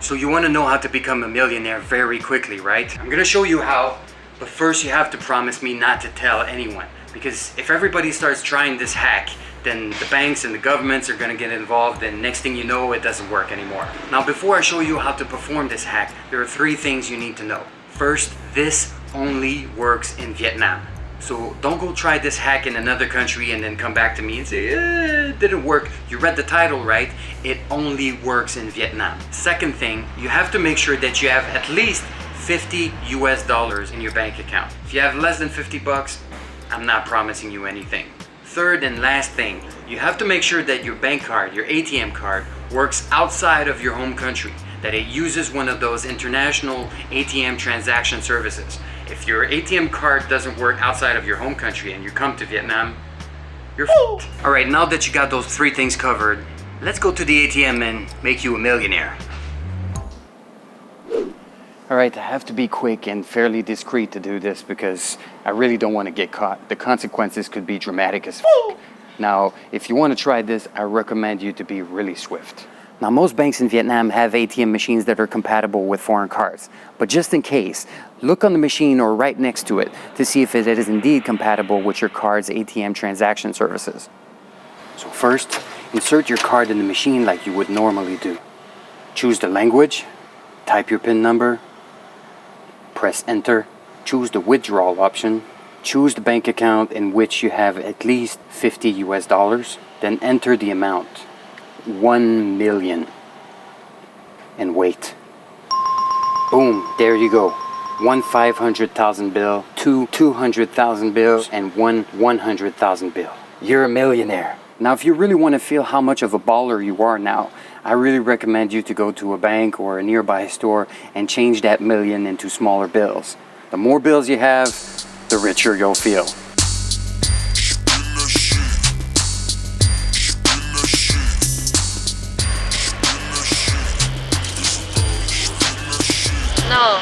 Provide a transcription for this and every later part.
So you want to know how to become a millionaire very quickly, right? I'm gonna show you how, but first you have to promise me not to tell anyone. Because if everybody starts trying this hack, then the banks and the governments are gonna get involved, and next thing you know, it doesn't work anymore. Now, before I show you how to perform this hack, there are 3 things you need to know. First, this only works in Vietnam. So don't go try this hack in another country and then come back to me and say, it didn't work. You read the title, right? It only works in Vietnam. Second thing, you have to make sure that you have at least $50 US in your bank account. If you have less than 50 bucks, I'm not promising you anything. Third and last thing, you have to make sure that your bank card, your ATM card, works outside of your home country, that it uses one of those international ATM transaction services. If your ATM card doesn't work outside of your home country and you come to Vietnam, you're f***ed. All right, now that you got those 3 things covered, let's go to the ATM and make you a millionaire. All right, I have to be quick and fairly discreet to do this because I really don't want to get caught. The consequences could be dramatic as f***. Now, if you want to try this, I recommend you to be really swift. Now, most banks in Vietnam have ATM machines that are compatible with foreign cards. But just in case, look on the machine or right next to it to see if it is indeed compatible with your card's ATM transaction services. So first, insert your card in the machine like you would normally do. Choose the language, type your PIN number, press enter, choose the withdrawal option, choose the bank account in which you have at least $50 US, then enter the amount. 1 million. And wait. Boom, there you go. 1 500,000 bill, 2 200,000 bills, and 1 100,000 bill. You're a millionaire. Now, if you really want to feel how much of a baller you are now, I really recommend you to go to a bank or a nearby store and change that million into smaller bills. The more bills you have, the richer you'll feel. No.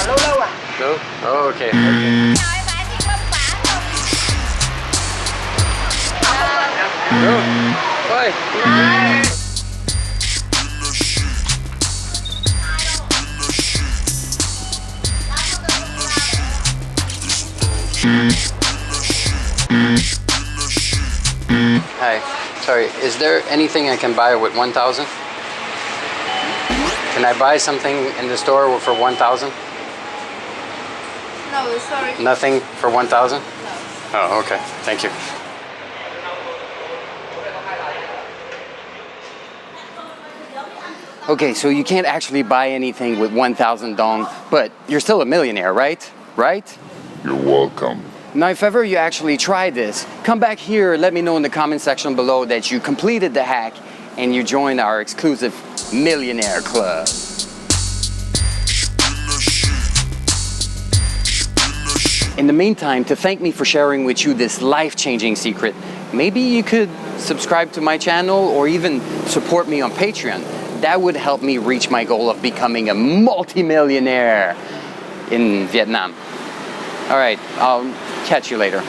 Lâu à? Lâu? Oh, okay. Lâu. Ôi. Hi, sorry, is there anything I can buy with 1,000? Can I buy something in the store for 1,000? No, sorry. Nothing for 1,000? No. Oh, okay, thank you. Okay, so you can't actually buy anything with 1,000 dong, but you're still a millionaire, right? Right? You're welcome. Now, if ever you actually try this, come back here, let me know in the comment section below that you completed the hack and you joined our exclusive Millionaire Club. In the meantime, to thank me for sharing with you this life-changing secret, maybe you could subscribe to my channel or even support me on Patreon. That would help me reach my goal of becoming a multi-millionaire in Vietnam. All right, I'll catch you later.